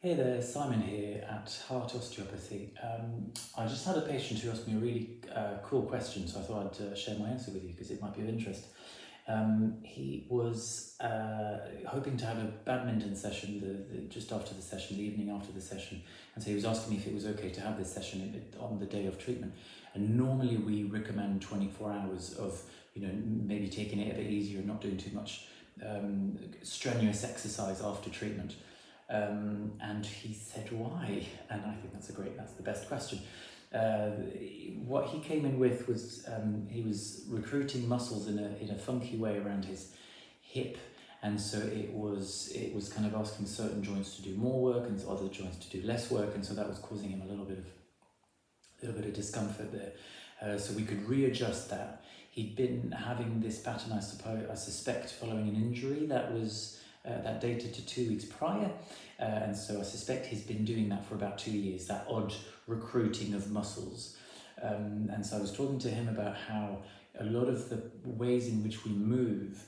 Hey there, Simon here at Heart Osteopathy. I just had a patient who asked me a really cool question, so I thought I'd share my answer with you because it might be of interest. He was hoping to have a badminton session just after the session, the evening after the session, and so he was asking me if it was okay to have this session on the day of treatment. And normally we recommend 24 hours of, maybe taking it a bit easier and not doing too much strenuous exercise after treatment. And he said, why? And I think that's the best question. What he came in with was he was recruiting muscles in a funky way around his hip, and so it was kind of asking certain joints to do more work and other joints to do less work, and so that was causing him a little bit of discomfort there. So we could readjust that. He'd been having this pattern, I suspect, following an injury that dated to 2 weeks prior, and so I suspect he's been doing that for about 2 years, that odd recruiting of muscles. And so I was talking to him about how a lot of the ways in which we move,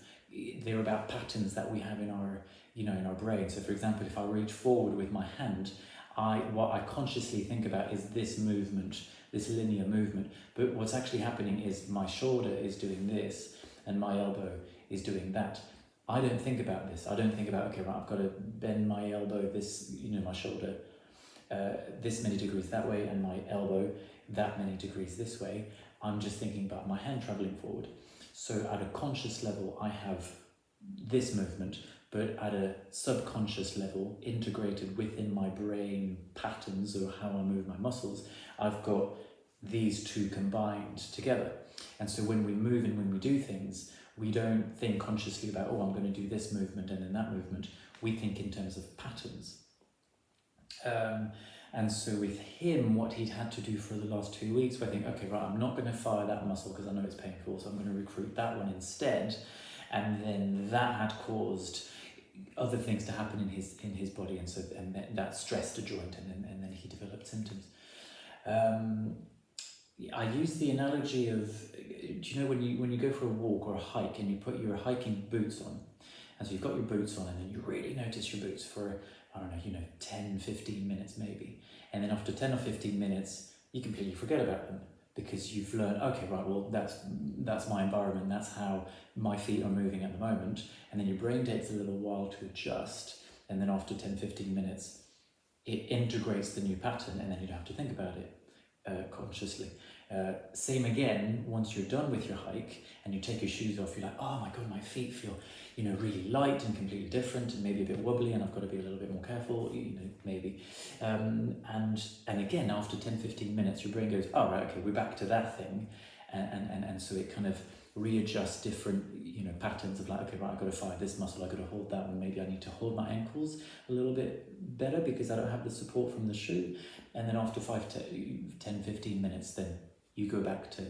they're about patterns that we have in our brain. So for example, if I reach forward with my hand, what I consciously think about is this movement, this linear movement, but what's actually happening is my shoulder is doing this and my elbow is doing that. I don't think about this. I don't think about, okay, right, I've got to bend my elbow my shoulder this many degrees that way and my elbow that many degrees this way. I'm just thinking about my hand traveling forward. So at a conscious level, I have this movement, but at a subconscious level, integrated within my brain patterns or how I move my muscles, I've got these two combined together. And so when we move and when we do things, we don't think consciously about, oh, I'm going to do this movement and then that movement. We think in terms of patterns. And so with him, what he'd had to do for the last 2 weeks, I think, okay, right, I'm not going to fire that muscle because I know it's painful, so I'm going to recruit that one instead. And then that had caused other things to happen in his body, and that stressed a joint, and then he developed symptoms. I use the analogy of, do you know when you go for a walk or a hike and you put your hiking boots on, and so you've got your boots on and then you really notice your boots for, 10, 15 minutes maybe, and then after 10 or 15 minutes you completely forget about them because you've learned, okay, right, well that's my environment, that's how my feet are moving at the moment, and then your brain takes a little while to adjust, and then after 10, 15 minutes it integrates the new pattern, and then you don't have to think about it consciously. Same again, once you're done with your hike and you take your shoes off, you're like, oh my god, my feet feel really light and completely different and maybe a bit wobbly, and I've got to be a little bit more careful, maybe. And again, after 10-15 minutes, your brain goes, oh right, okay, we're back to that thing, and so it kind of readjusts different patterns of like, okay, right, I've got to fire this muscle, I've got to hold that one, maybe I need to hold my ankles a little bit better because I don't have the support from the shoe. And then after 5 to 10, 15 minutes, then you go back to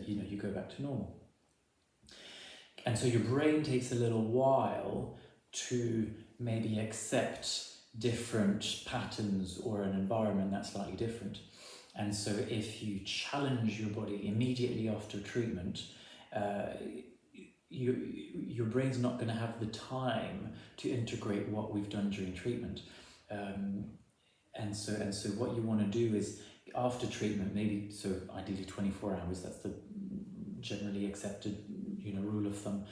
normal. And so your brain takes a little while to maybe accept different patterns or an environment that's slightly different. And so if you challenge your body immediately after treatment, your brain's not going to have the time to integrate what we've done during treatment. And so what you want to do is, after treatment, maybe, so ideally 24 hours, that's the generally accepted rule of thumb,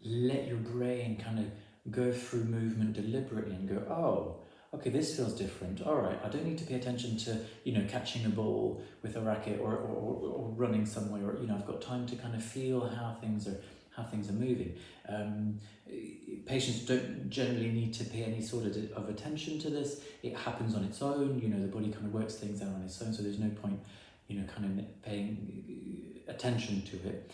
let your brain kind of go through movement deliberately and go, oh, okay, this feels different. All right, I don't need to pay attention to catching a ball with a racket or running somewhere, or I've got time to kind of feel how things are moving. Patients don't generally need to pay any sort of attention to this. It happens on its own. The body kind of works things out on its own, so there's no point kind of paying attention to it.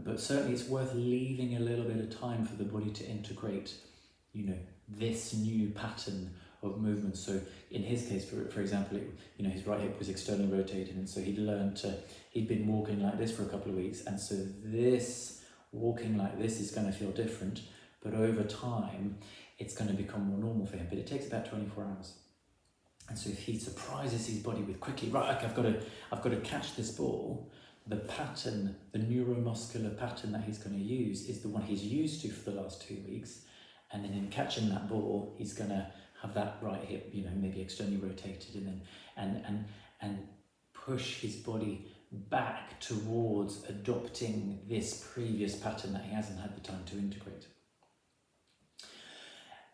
But certainly it's worth leaving a little bit of time for the body to integrate this new pattern of movement. So in his case, for example, his right hip was externally rotated, and so he'd been walking like this for a couple of weeks, and so this walking like this is going to feel different, but over time it's going to become more normal for him. But it takes about 24 hours. And so if he surprises his body with quickly, right, okay, I've got to catch this ball, the pattern, the neuromuscular pattern that he's going to use is the one he's used to for the last 2 weeks. And then in catching that ball, he's going to have that right hip, maybe externally rotated, and push his body back towards adopting this previous pattern that he hasn't had the time to integrate.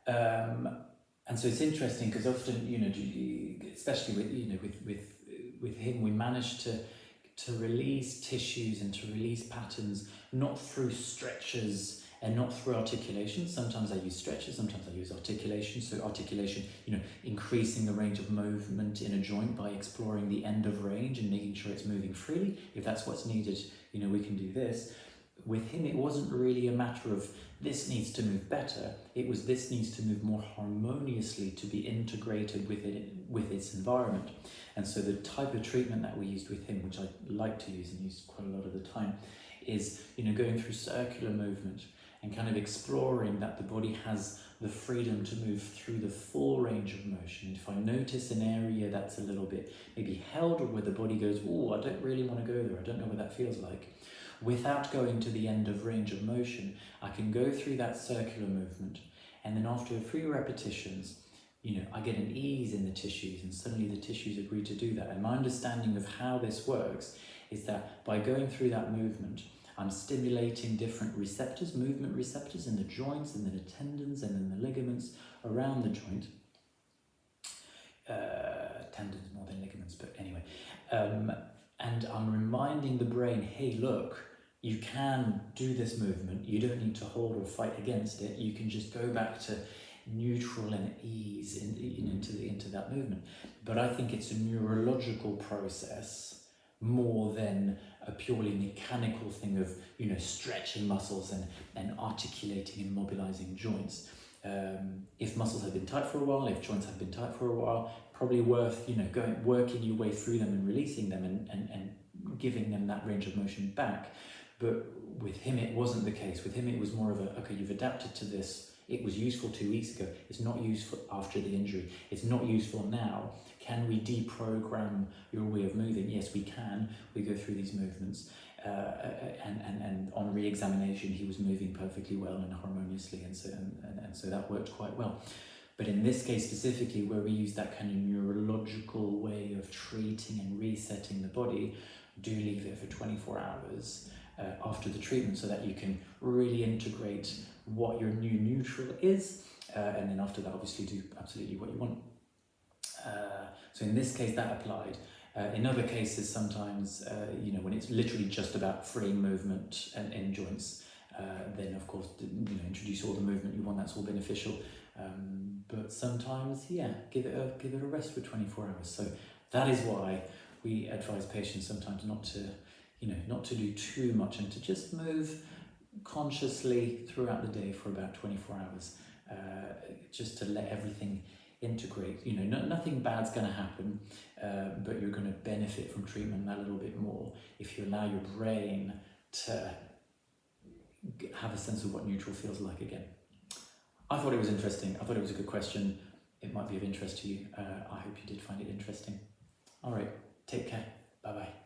And so it's interesting because often, especially with him, we manage to release tissues and to release patterns, not through stretches and not through articulation. Sometimes I use stretches, sometimes I use articulation. So articulation, increasing the range of movement in a joint by exploring the end of range and making sure it's moving freely. If that's what's needed, we can do this. With him, it wasn't really a matter of this needs to move better. It was this needs to move more harmoniously to be integrated with its environment. And so the type of treatment that we used with him, which I like to use and use quite a lot of the time, is going through circular movement and kind of exploring that the body has the freedom to move through the full range of motion. And if I notice an area that's a little bit maybe held, or where the body goes, oh, I don't really want to go there, I don't know what that feels like, without going to the end of range of motion, I can go through that circular movement, and then after a few repetitions, I get an ease in the tissues, and suddenly the tissues agree to do that. And my understanding of how this works is that by going through that movement, I'm stimulating different receptors, movement receptors in the joints and then the tendons and then the ligaments around the joint. Tendons more than ligaments, but anyway. And I'm reminding the brain, hey, look, you can do this movement. You don't need to hold or fight against it. You can just go back to neutral and ease into that movement. But I think it's a neurological process more than a purely mechanical thing of stretching muscles and articulating and mobilizing joints. If muscles have been tight for a while, if joints have been tight for a while, probably worth working your way through them and releasing them and giving them that range of motion back. But with him, it wasn't the case. With him, it was more of okay, you've adapted to this. It was useful 2 weeks ago. It's not useful after the injury. It's not useful now. Can we deprogram your way of moving? Yes, we can. We go through these movements. And on re-examination, he was moving perfectly well and harmoniously, and so that worked quite well. But in this case specifically, where we use that kind of neurological way of treating and resetting the body, do leave it for 24 hours after the treatment, so that you can really integrate what your new neutral is, and then after that, obviously do absolutely what you want. So in this case, that applied. In other cases, sometimes, when it's literally just about freeing movement and in joints, then of course, introduce all the movement you want. That's all beneficial. But sometimes, give it a rest for 24 hours. So that is why we advise patients sometimes not to do too much and to just move consciously throughout the day for about 24 hours, just to let everything integrate. Nothing bad's going to happen, but you're going to benefit from treatment that little bit more if you allow your brain to have a sense of what neutral feels like again. I thought it was interesting. I thought it was a good question. It might be of interest to you. I hope you did find it interesting. All right, take care. Bye-bye.